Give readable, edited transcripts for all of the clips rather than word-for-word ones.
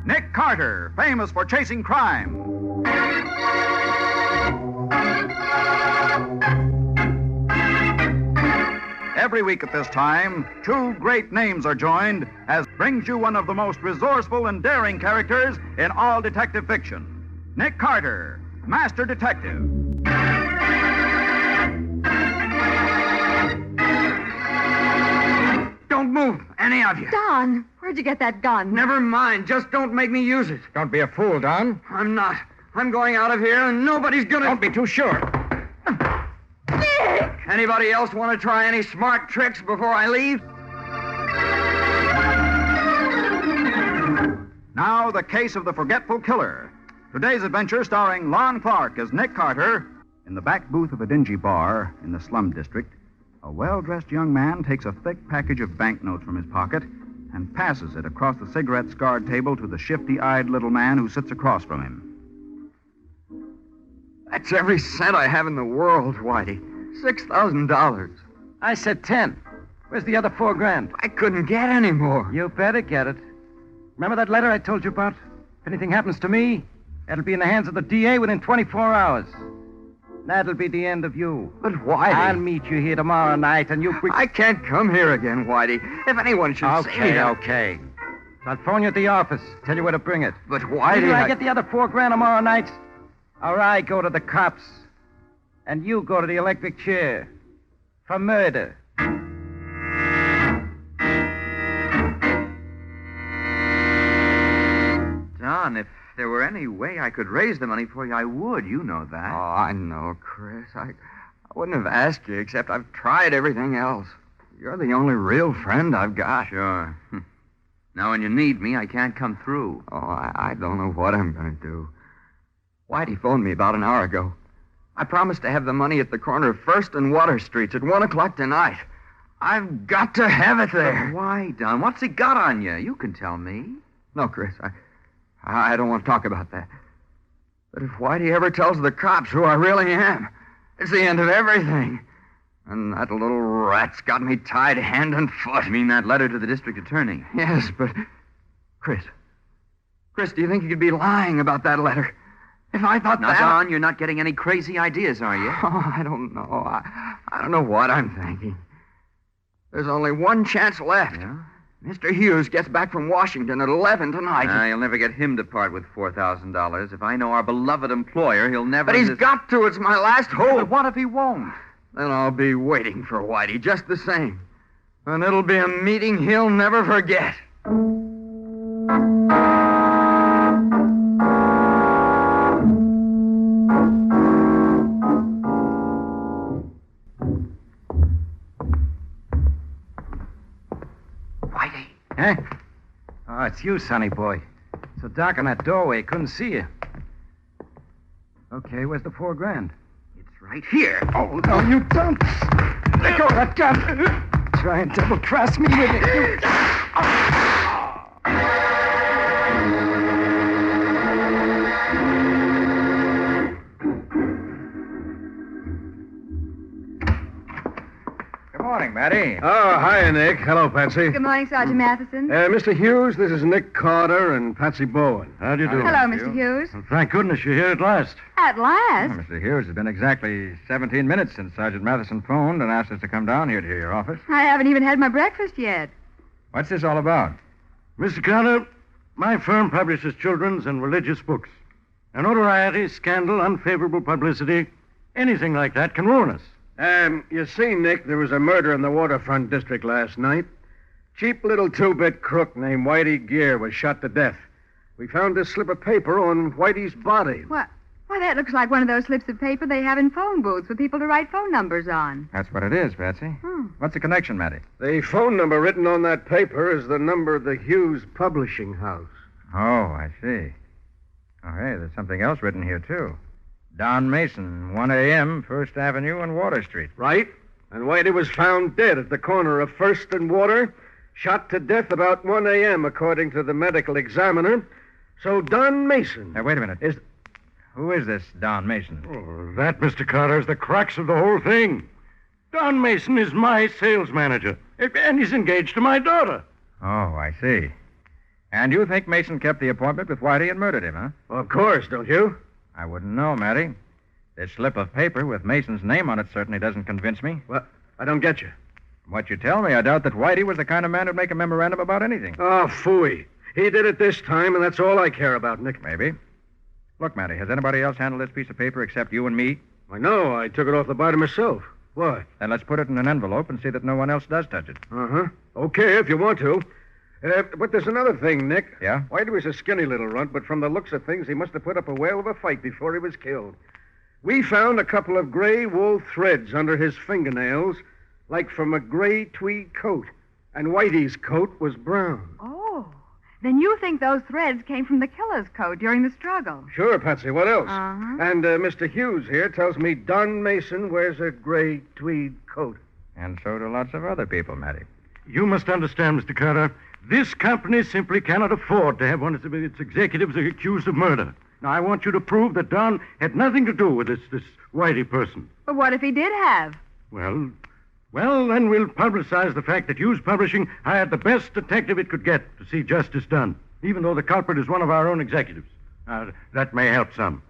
Nick Carter, famous for chasing crime. Every week at this time, two great names are joined as brings you one of the most resourceful and daring characters in all detective fiction. Nick Carter, Master Detective. Don't move, any of you. Don, where'd you get that gun? Never mind. Just don't make me use it. Don't be a fool, Don. I'm not. I'm going out of here, and nobody's gonna... Don't be too sure. Nick! Anybody else want to try any smart tricks before I leave? Now, the case of the Forgetful Killer. Today's adventure starring Lon Clark as Nick Carter. In the back booth of a dingy bar in the slum district, a well-dressed young man takes a thick package of banknotes from his pocket and passes it across the cigarette-scarred table to the shifty-eyed little man who sits across from him. That's every cent I have in the world, Whitey. $6,000. I said 10. Where's the other $4,000? I couldn't get any more. You better get it. Remember that letter I told you about? If anything happens to me, it'll be in the hands of the DA within 24 hours. That'll be the end of you. But Whitey... I'll meet you here tomorrow night, and you... I can't come here again, Whitey. If anyone should see me... Okay. I'll phone you at the office, tell you where to bring it. But Whitey... Either I get the other $4,000 tomorrow night, or I go to the cops, and you go to the electric chair for murder. Don, if there were any way I could raise the money for you, I would. You know that. Oh, I know, Chris. I wouldn't have asked you, except I've tried everything else. You're the only real friend I've got. Sure. Now, when you need me, I can't come through. Oh, I don't know what I'm going to do. Whitey phoned me about an hour ago. I promised to have the money at the corner of 1st and Water Streets at 1 o'clock tonight. I've got to have it there. But why, Don? What's he got on you? You can tell me. No, Chris, I don't want to talk about that. But if Whitey ever tells the cops who I really am, it's the end of everything. And that little rat's got me tied hand and foot. You mean that letter to the district attorney? Yes, but... Chris, do you think you could be lying about that letter? If I thought now, that... Don, you're not getting any crazy ideas, are you? Oh, I don't know. I don't know what I'm thinking. There's only one chance left. Yeah? Mr. Hughes gets back from Washington at 11 tonight. You'll never get him to part with $4,000. If I know our beloved employer, he'll never... But he's got to. It's my last hope. But what if he won't? Then I'll be waiting for Whitey just the same. And it'll be a meeting he'll never forget. Whitey. Huh? Oh, it's you, sonny boy. So dark in that doorway, couldn't see you. Okay, where's the $4,000? It's right here. Oh, no, you don't. Let go of that gun. Try and double-cross me with it. Good morning, Matty. Oh, hi, Nick. Hello, Patsy. Good morning, Sergeant Matheson. Mr. Hughes, this is Nick Carter and Patsy Bowen. How do you do? Hello, Mr. Hughes. Well, thank goodness you're here at last. At last. Mr. Hughes, it's been exactly 17 minutes since Sergeant Matheson phoned and asked us to come down here to your office. I haven't even had my breakfast yet. What's this all about? Mr. Carter, my firm publishes children's and religious books. A notoriety, scandal, unfavorable publicity, anything like that can ruin us. You see, Nick, there was a murder in the waterfront district last night. Cheap little two-bit crook named Whitey Gear was shot to death. We found this slip of paper on Whitey's body. What? Why, that looks like one of those slips of paper they have in phone booths for people to write phone numbers on. That's what it is, Patsy. What's the connection, Matty? The phone number written on that paper is the number of the Hughes Publishing House. Oh, I see. Oh, hey, there's something else written here, too. Don Mason, 1 a.m., 1st Avenue and Water Street. Right. And Whitey was found dead at the corner of 1st and Water, shot to death about 1 a.m., according to the medical examiner. So Don Mason... Now, wait a minute. Who is this Don Mason? Oh, that, Mr. Carter, is the crux of the whole thing. Don Mason is my sales manager, and he's engaged to my daughter. Oh, I see. And you think Mason kept the appointment with Whitey and murdered him, huh? Well, of course, don't you? I wouldn't know, Matty. This slip of paper with Mason's name on it certainly doesn't convince me. Well, I don't get you. From what you tell me, I doubt that Whitey was the kind of man who'd make a memorandum about anything. Oh, phooey. He did it this time, and that's all I care about, Nick. Maybe. Look, Matty, has anybody else handled this piece of paper except you and me? I know. I took it off the bite myself. Why? Then let's put it in an envelope and see that no one else does touch it. Uh-huh. Okay, if you want to. But there's another thing, Nick. Yeah? Whitey was a skinny little runt, but from the looks of things, he must have put up a whale of a fight before he was killed. We found a couple of gray wool threads under his fingernails, like from a gray tweed coat. And Whitey's coat was brown. Oh, then you think those threads came from the killer's coat during the struggle. Sure, Patsy, what else? Uh-huh. And Mr. Hughes here tells me Don Mason wears a gray tweed coat. And so do lots of other people, Matty. You must understand, Mr. Carter, this company simply cannot afford to have one of its executives accused of murder. Now, I want you to prove that Don had nothing to do with this Whitey person. But what if he did have? Well, then we'll publicize the fact that Hughes Publishing hired the best detective it could get to see justice done, even though the culprit is one of our own executives. That may help some.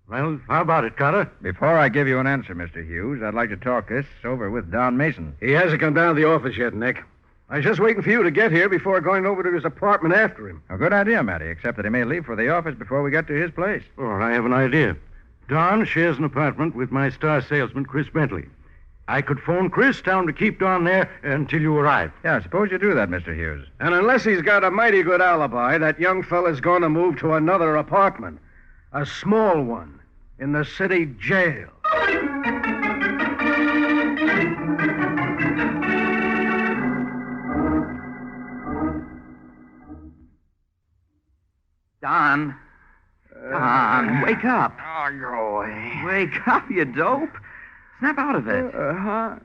Well, how about it, Carter? Before I give you an answer, Mr. Hughes, I'd like to talk this over with Don Mason. He hasn't come down to the office yet, Nick. I was just waiting for you to get here before going over to his apartment after him. A good idea, Matty, except that he may leave for the office before we get to his place. Oh, I have an idea. Don shares an apartment with my star salesman, Chris Bentley. I could phone Chris down to keep Don there until you arrive. Yeah, suppose you do that, Mr. Hughes. And unless he's got a mighty good alibi, that young fella's going to move to another apartment. A small one in the city jail. Don, wake up. Oh, go away. Wake up, you dope. Snap out of it. Oh,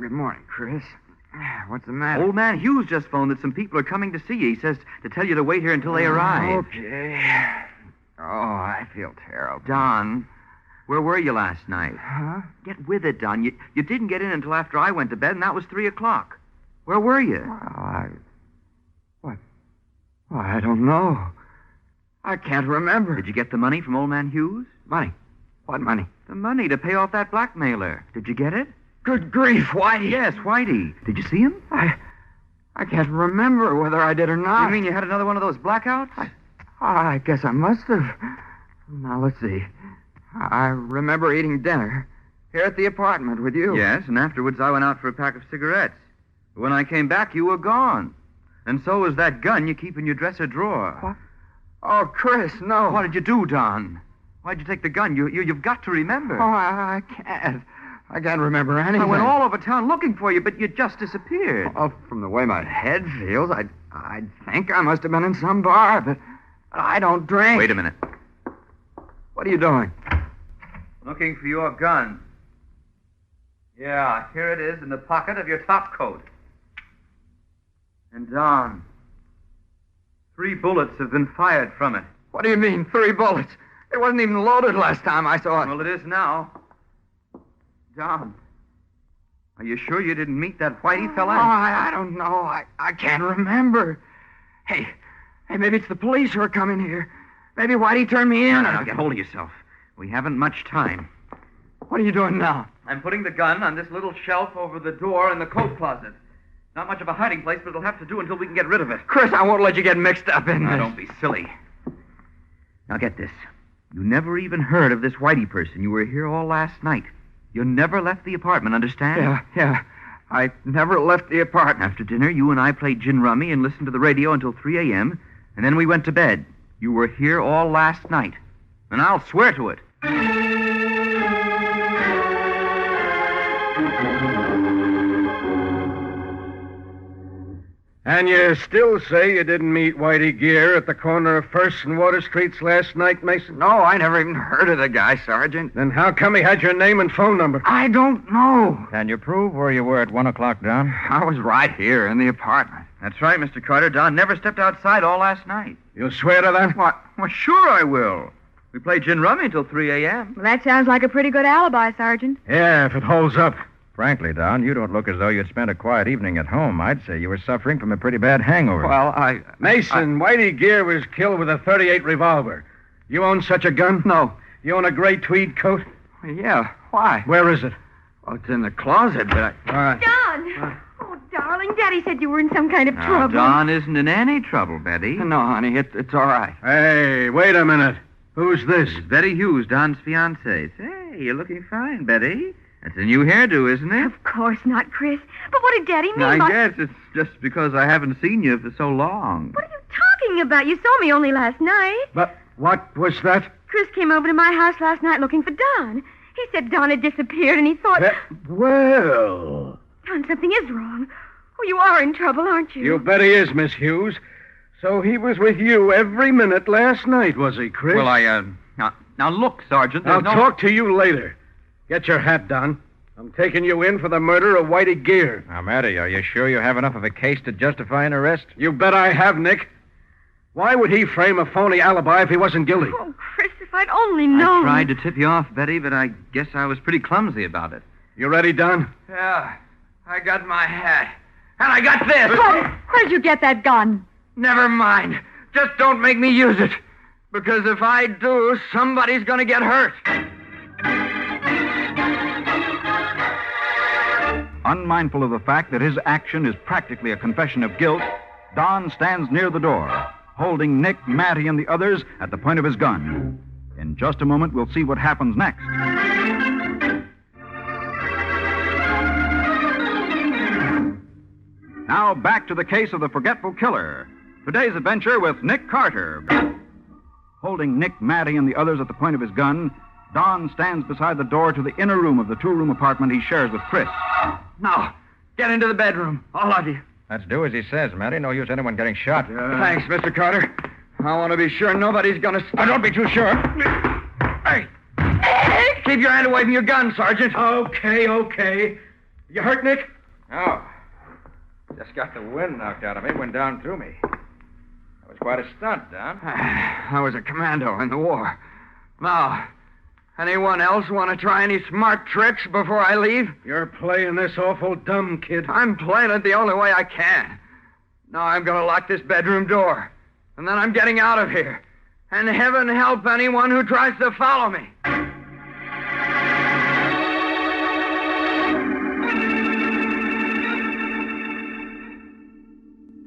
good morning, Chris. What's the matter? Old man Hughes just phoned that some people are coming to see you. He says to tell you to wait here until they arrive. Okay. Oh, I feel terrible. Don, where were you last night? Huh? Get with it, Don. You didn't get in until after I went to bed, and that was 3 o'clock. Where were you? Well, I don't know. I can't remember. Did you get the money from old man Hughes? Money? What money? The money to pay off that blackmailer. Did you get it? Good grief, Whitey. Yes, Whitey. Did you see him? I can't remember whether I did or not. You mean you had another one of those blackouts? I guess I must have. Now, let's see. I remember eating dinner here at the apartment with you. Yes, and afterwards I went out for a pack of cigarettes. But when I came back, you were gone. And so was that gun you keep in your dresser drawer. What? Oh, Chris, no. What did you do, Don? Why'd you take the gun? You've got to remember. Oh, I can't. I can't remember anything. I went all over town looking for you, but you just disappeared. Oh, from the way my head feels, I'd think I must have been in some bar, but I don't drink. Wait a minute. What are you doing? Looking for your gun. Yeah, here it is in the pocket of your top coat. And Don, 3 bullets have been fired from it. What do you mean, 3 bullets? It wasn't even loaded last time I saw it. Well, it is now. Don, are you sure you didn't meet that Whitey fella? Oh, I don't know. I can't remember. Hey, maybe it's the police who are coming here. Maybe Whitey turned me in. Now, get hold of yourself. We haven't much time. What are you doing now? I'm putting the gun on this little shelf over the door in the coat closet. Not much of a hiding place, but it'll have to do until we can get rid of it. Chris, I won't let you get mixed up in Now, this. don't be silly. Now, get this. You never even heard of this Whitey person. You were here all last night. You never left the apartment, understand? Yeah. I never left the apartment. After dinner, you and I played gin rummy and listened to the radio until 3 a.m., and then we went to bed. You were here all last night. And I'll swear to it. And you still say you didn't meet Whitey Gear at the corner of First and Water Streets last night, Mason? No, I never even heard of the guy, Sergeant. Then how come he had your name and phone number? I don't know. Can you prove where you were at 1 o'clock, Don? I was right here in the apartment. That's right, Mr. Carter. Don never stepped outside all last night. You'll swear to that? What? Well, sure I will. We played gin rummy until 3 a.m. Well, that sounds like a pretty good alibi, Sergeant. Yeah, if it holds up. Frankly, Don, you don't look as though you'd spent a quiet evening at home. I'd say you were suffering from a pretty bad hangover. Well, Mason, Whitey Gear was killed with a .38 revolver. You own such a gun? No. You own a gray tweed coat? Yeah, why? Where is it? Well, it's in the closet, but I... All right. Don! Oh, darling, Daddy said you were in some kind of trouble. Don isn't in any trouble, Betty. No, honey, it's all right. Hey, wait a minute. Who's this? It's Betty Hughes, Don's fiancée. Say, you're looking fine, Betty. That's a new hairdo, isn't it? Of course not, Chris. But what did Daddy mean I by... guess it's just because I haven't seen you for so long. What are you talking about? You saw me only last night. But what was that? Chris came over to my house last night looking for Don. He said Don had disappeared, and he thought... Well... Don, something is wrong. Oh, you are in trouble, aren't you? You bet he is, Miss Hughes. So he was with you every minute last night, was he, Chris? Well, Now look, Sergeant. I'll talk to you later. Get your hat, Don. I'm taking you in for the murder of Whitey Gear. Now, Matty, are you sure you have enough of a case to justify an arrest? You bet I have, Nick. Why would he frame a phony alibi if he wasn't guilty? Oh, Chris, if I'd only known. I tried to tip you off, Betty, but I guess I was pretty clumsy about it. You ready, Don? Yeah, I got my hat. And I got this. Where'd you get that gun? Never mind. Just don't make me use it. Because if I do, somebody's going to get hurt. Unmindful of the fact that his action is practically a confession of guilt, Don stands near the door, holding Nick, Matty, and the others at the point of his gun. In just a moment, we'll see what happens next. Now, back to the case of the Forgetful Killer. Today's adventure with Nick Carter. Holding Nick, Matty, and the others at the point of his gun, Don stands beside the door to the inner room of the two-room apartment he shares with Chris. Now, get into the bedroom, all of you. Let's do as he says, Matty. No use anyone getting shot. Thanks, Mr. Carter. I want to be sure nobody's going to... Don't be too sure. Hey! Keep your hand away from your gun, Sergeant. Okay. You hurt, Nick? Oh. Just got the wind knocked out of me. Went down through me. That was quite a stunt, Don. I was a commando in the war. Now, anyone else want to try any smart tricks before I leave? You're playing this awful dumb, kid. I'm playing it the only way I can. Now I'm going to lock this bedroom door. And then I'm getting out of here. And heaven help anyone who tries to follow me.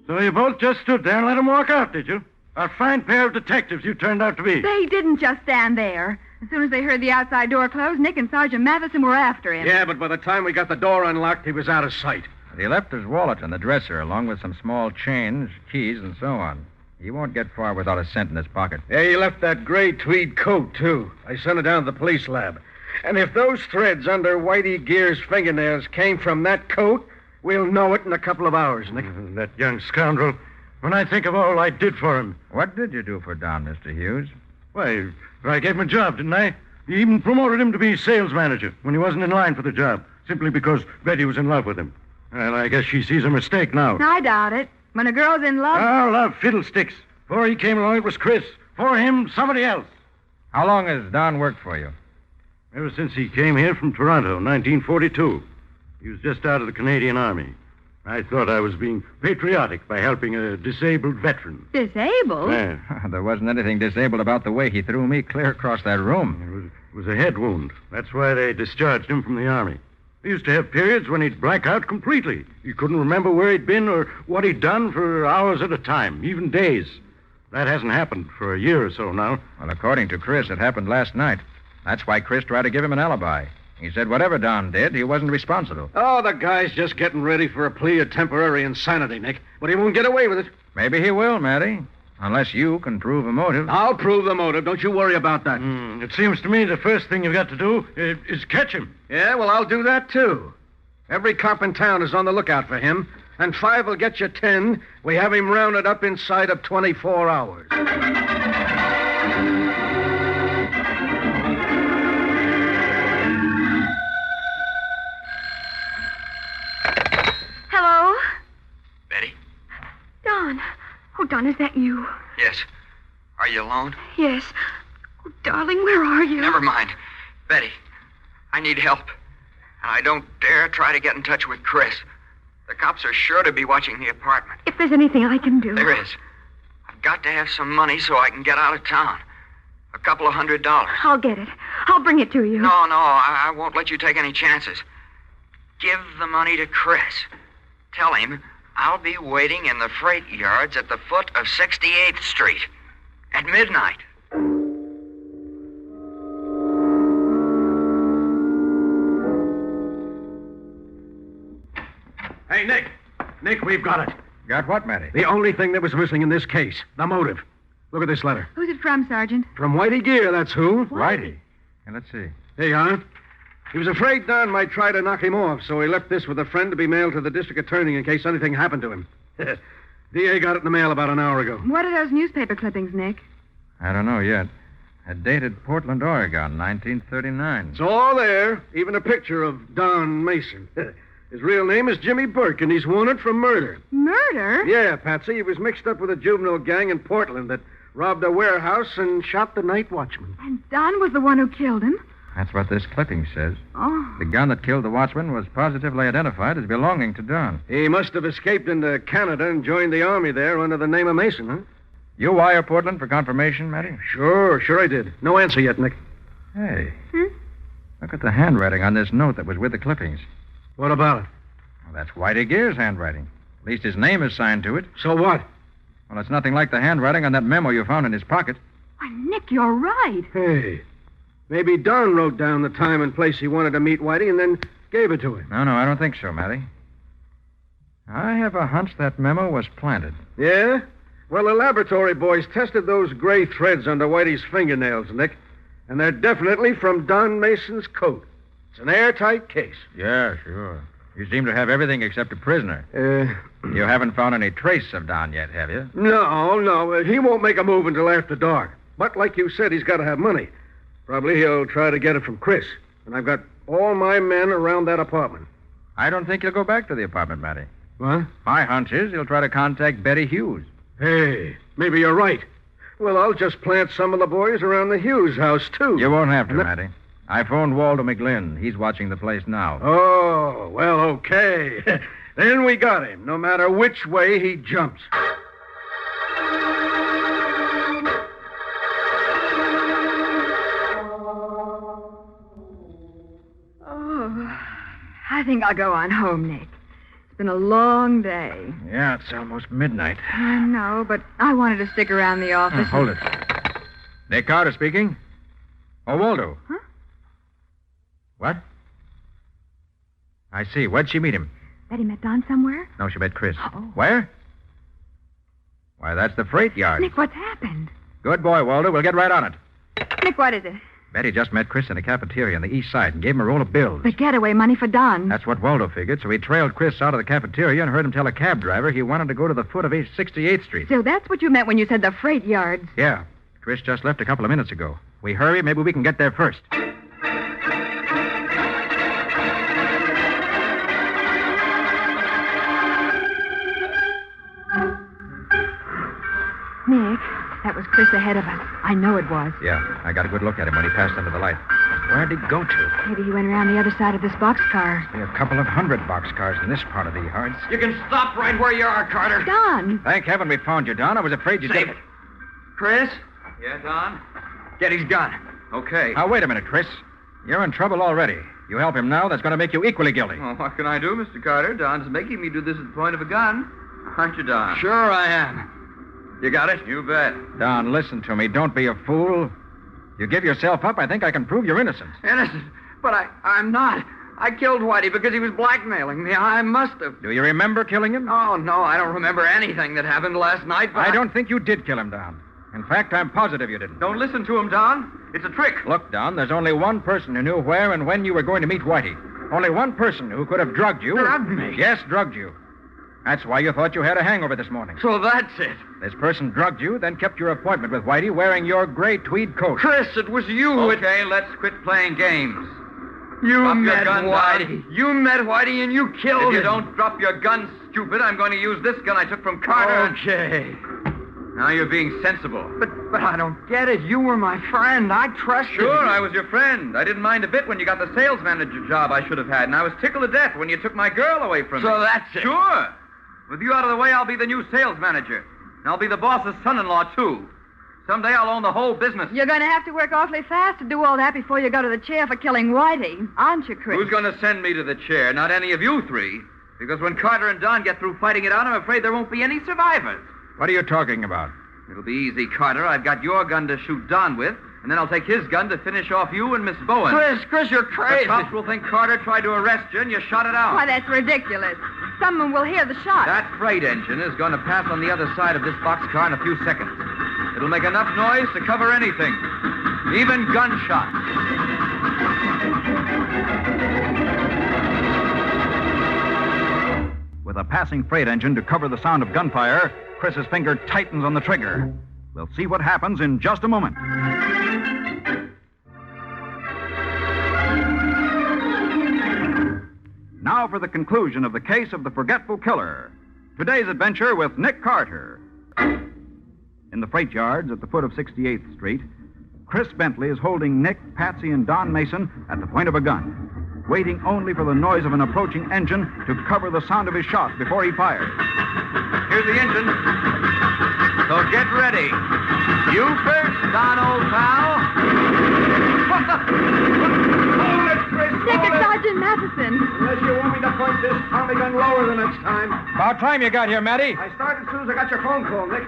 So you both just stood there and let him walk out, did you? A fine pair of detectives you turned out to be. They didn't just stand there. As soon as they heard the outside door close, Nick and Sergeant Matheson were after him. Yeah, but by the time we got the door unlocked, he was out of sight. He left his wallet in the dresser, along with some small change, keys, and so on. He won't get far without a cent in his pocket. Yeah, he left that gray tweed coat, too. I sent it down to the police lab. And if those threads under Whitey Gear's fingernails came from that coat, we'll know it in a couple of hours, Nick. That young scoundrel. When I think of all I did for him. What did you do for Don, Mr. Hughes? Why, I gave him a job, didn't I? You even promoted him to be sales manager when he wasn't in line for the job, simply because Betty was in love with him. Well, I guess she sees a mistake now. I doubt it. When a girl's in love... Oh, love fiddlesticks. Before he came along, it was Chris. For him, somebody else. How long has Don worked for you? Ever since he came here from Toronto, 1942. He was just out of the Canadian Army. I thought I was being patriotic by helping a disabled veteran. Disabled? Yeah. There wasn't anything disabled about the way he threw me clear across that room. It was a head wound. That's why they discharged him from the Army. He used to have periods when he'd black out completely. He couldn't remember where he'd been or what he'd done for hours at a time, even days. That hasn't happened for a year or so now. Well, according to Chris, it happened last night. That's why Chris tried to give him an alibi. He said whatever Don did, he wasn't responsible. Oh, the guy's just getting ready for a plea of temporary insanity, Nick. But he won't get away with it. Maybe he will, Matty. Unless you can prove a motive. I'll prove the motive. Don't you worry about that. It seems to me the first thing you've got to do is catch him. Yeah, well, I'll do that, too. Every cop in town is on the lookout for him, and 5 will get you 10. We have him rounded up inside of 24 hours. Hello? Betty? Don. Oh, Don, is that you? Yes. Are you alone? Yes. Oh, darling, where are you? Never mind. Betty, I need help. And I don't dare try to get in touch with Chris. The cops are sure to be watching the apartment. If there's anything I can do. There is. I've got to have some money so I can get out of town. A couple of $100. I'll get it. I'll bring it to you. No, I won't let you take any chances. Give the money to Chris. Tell him I'll be waiting in the freight yards at the foot of 68th Street at midnight. Hey, Nick. Nick, we've got it. Got what, Matty? The only thing that was missing in this case. The motive. Look at this letter. Who's it from, Sergeant? From Whitey Gear, that's who. Whitey. And let's see. Here you are. He was afraid Don might try to knock him off, so he left this with a friend to be mailed to the district attorney in case anything happened to him. DA got it in the mail about an hour ago. What are those newspaper clippings, Nick? I don't know yet. Dated Portland, Oregon, 1939. It's all there, even a picture of Don Mason. His real name is Jimmy Burke, and he's wanted for murder. Murder? Yeah, Patsy. He was mixed up with a juvenile gang in Portland that robbed a warehouse and shot the night watchman. And Don was the one who killed him? That's what this clipping says. Oh. The gun that killed the watchman was positively identified as belonging to Don. He must have escaped into Canada and joined the army there under the name of Mason, huh? You wire Portland for confirmation, Matty? Sure I did. No answer yet, Nick. Hey. Look at the handwriting on this note that was with the clippings. What about it? Well, that's Whitey Gear's handwriting. At least his name is signed to it. So what? Well, it's nothing like the handwriting on that memo you found in his pocket. Why, Nick, you're right. Hey, maybe Don wrote down the time and place he wanted to meet Whitey and then gave it to him. No, I don't think so, Matty. I have a hunch that memo was planted. Yeah? Well, the laboratory boys tested those gray threads under Whitey's fingernails, Nick, and they're definitely from Don Mason's coat. It's an airtight case. Yeah, sure. You seem to have everything except a prisoner. You haven't found any trace of Don yet, have you? No. He won't make a move until after dark. But like you said, he's got to have money. Probably he'll try to get it from Chris. And I've got all my men around that apartment. I don't think he'll go back to the apartment, Matty. What? My hunch is he'll try to contact Betty Hughes. Hey, maybe you're right. Well, I'll just plant some of the boys around the Hughes house, too. You won't have to, Matty. I phoned Waldo McGlynn. He's watching the place now. Oh, well, okay. Then we got him, no matter which way he jumps. Oh, I think I'll go on home, Nick. It's been a long day. Yeah, it's almost midnight. I know, but I wanted to stick around the office. Hold it. Nick Carter speaking. Oh, Waldo. Huh? What? I see. Where'd she meet him? Betty met Don somewhere? No, she met Chris. Oh. Where? Why, that's the freight yard. Nick, what's happened? Good boy, Waldo. We'll get right on it. Nick, what is it? Betty just met Chris in the cafeteria on the east side and gave him a roll of bills. The getaway money for Don. That's what Waldo figured, so he trailed Chris out of the cafeteria and heard him tell a cab driver he wanted to go to the foot of 68th Street. So that's what you meant when you said the freight yards. Yeah. Chris just left a couple of minutes ago. We hurry, maybe we can get there first. Nick, that was Chris ahead of us. I know it was. Yeah, I got a good look at him when he passed under the light. Where'd he go to? Maybe he went around the other side of this boxcar. There are a couple of 100 boxcars in this part of the yards. You can stop right where you are, Carter. Don! Thank heaven we found you, Don. I was afraid you'd Save it. Chris? Yeah, Don? Get his gun. Okay. Now, wait a minute, Chris. You're in trouble already. You help him now, that's going to make you equally guilty. Well, what can I do, Mr. Carter? Don's making me do this at the point of a gun. Aren't you, Don? Sure I am. You got it? You bet. Don, listen to me. Don't be a fool. You give yourself up, I think I can prove you're innocent. Innocent? But I'm not. I killed Whitey because he was blackmailing me. I must have. Do you remember killing him? Oh, no, I don't remember anything that happened last night, but I don't think you did kill him, Don. In fact, I'm positive you didn't. Don't listen to him, Don. It's a trick. Look, Don, there's only one person who knew where and when you were going to meet Whitey. Only one person who could have drugged you. Drugged me? Yes, drugged you. That's why you thought you had a hangover this morning. So that's it. This person drugged you, then kept your appointment with Whitey wearing your gray tweed coat. Chris, it was you who... Okay, let's quit playing games. You Drop your met gun, Whitey. Don. You met Whitey and you killed If you him. don't drop your gun, stupid, I'm going to use this gun I took from Carter. Okay. Now you're being sensible. But I don't get it. You were my friend. I trusted you. Sure, I was your friend. I didn't mind a bit when you got the sales manager job I should have had, and I was tickled to death when you took my girl away from me. So that's it. Sure. With you out of the way, I'll be the new sales manager. And I'll be the boss's son-in-law, too. Someday I'll own the whole business. You're going to have to work awfully fast to do all that before you go to the chair for killing Whitey, aren't you, Chris? Who's going to send me to the chair? Not any of you three. Because when Carter and Don get through fighting it out, I'm afraid there won't be any survivors. What are you talking about? It'll be easy, Carter. I've got your gun to shoot Don with, and then I'll take his gun to finish off you and Miss Bowen. Chris, you're crazy. The cops will think Carter tried to arrest you and you shot it out. Why, that's ridiculous. Someone will hear the shot. That freight engine is going to pass on the other side of this boxcar in a few seconds. It'll make enough noise to cover anything, even gunshots. With a passing freight engine to cover the sound of gunfire, Chris's finger tightens on the trigger. We'll see what happens in just a moment. Now for the conclusion of the case of the Forgetful Killer. Today's adventure with Nick Carter. In the freight yards at the foot of 68th Street, Chris Bentley is holding Nick, Patsy, and Don Mason at the point of a gun, waiting only for the noise of an approaching engine to cover the sound of his shot before he fires. Here's the engine. So get ready. You first, Don, old pal. Hold it, Chris. Nick, hold it's it. Sergeant Matheson. Unless you want me to point this Tommy gun lower the next time. About time you got here, Matty. I started as soon as I got your phone call, Nick.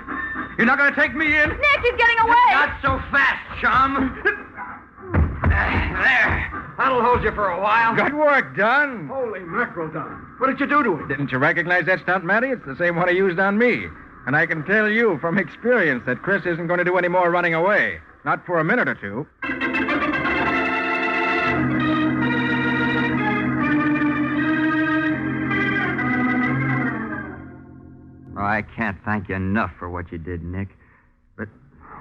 You're not going to take me in? Nick, he's getting away. Not so fast, chum. There. That'll hold you for a while. Good work, Don. Holy mackerel, Don. What did you do to him? Didn't you recognize that stunt, Matty? It's the same one he used on me. And I can tell you from experience that Chris isn't going to do any more running away. Not for a minute or two. I can't thank you enough for what you did, Nick. But,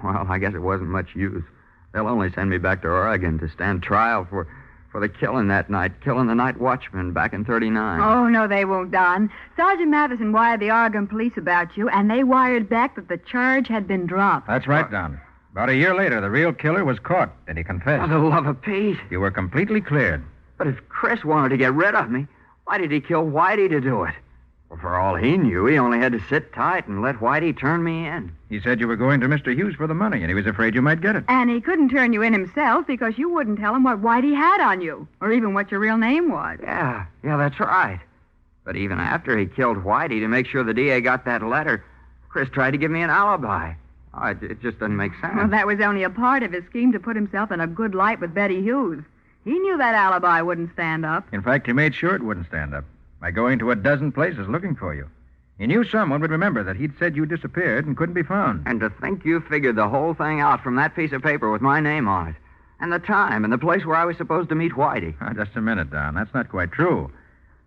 well, I guess it wasn't much use. They'll only send me back to Oregon to stand trial for the killing that night, killing the night watchman back in 39. Oh, no, they won't, Don. Sergeant Matheson wired the Oregon police about you, and they wired back that the charge had been dropped. That's right, Don. About a year later, the real killer was caught, and he confessed. For the love of Pete. You were completely cleared. But if Chris wanted to get rid of me, why did he kill Whitey to do it? Well, for all he knew, he only had to sit tight and let Whitey turn me in. He said you were going to Mr. Hughes for the money, and he was afraid you might get it. And he couldn't turn you in himself because you wouldn't tell him what Whitey had on you, or even what your real name was. Yeah, that's right. But even after he killed Whitey to make sure the DA got that letter, Chris tried to give me an alibi. Oh, it just doesn't make sense. Well, that was only a part of his scheme to put himself in a good light with Betty Hughes. He knew that alibi wouldn't stand up. In fact, he made sure it wouldn't stand up by going to a dozen places looking for you. He knew someone would remember that he'd said you disappeared and couldn't be found. And to think you figured the whole thing out from that piece of paper with my name on it. And the time and the place where I was supposed to meet Whitey. Just a minute, Don. That's not quite true.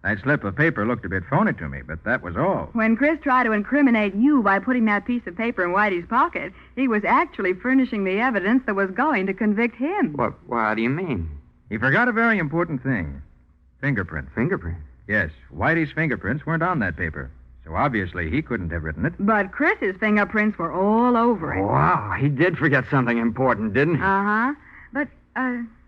That slip of paper looked a bit phony to me, but that was all. When Chris tried to incriminate you by putting that piece of paper in Whitey's pocket, he was actually furnishing the evidence that was going to convict him. What do you mean? He forgot a very important thing. Fingerprints. Fingerprints? Yes, Whitey's fingerprints weren't on that paper. So obviously he couldn't have written it. But Chris's fingerprints were all over it. Wow, he did forget something important, didn't he? Uh-huh. But,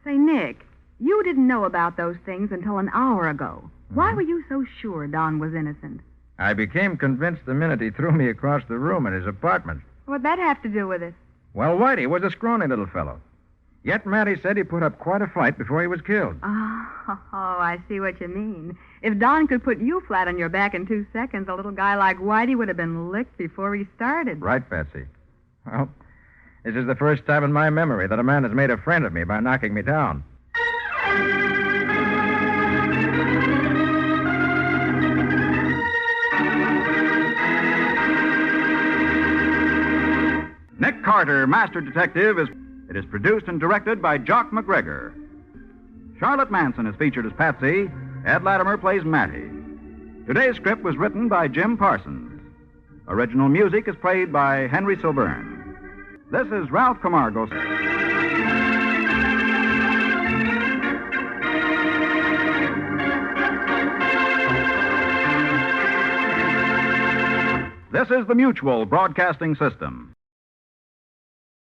say, Nick, you didn't know about those things until an hour ago. Why were you so sure Don was innocent? I became convinced the minute he threw me across the room in his apartment. What'd that have to do with it? Well, Whitey was a scrawny little fellow. Yet Matty said he put up quite a fight before he was killed. Oh, I see what you mean. If Don could put you flat on your back in 2 seconds, a little guy like Whitey would have been licked before he started. Right, Patsy. Well, this is the first time in my memory that a man has made a friend of me by knocking me down. Nick Carter, Master Detective, It is produced and directed by Jock McGregor. Charlotte Manson is featured as Patsy. Ed Latimer plays Matty. Today's script was written by Jim Parsons. Original music is played by Henry Silverne. This is Ralph Camargo. This is the Mutual Broadcasting System.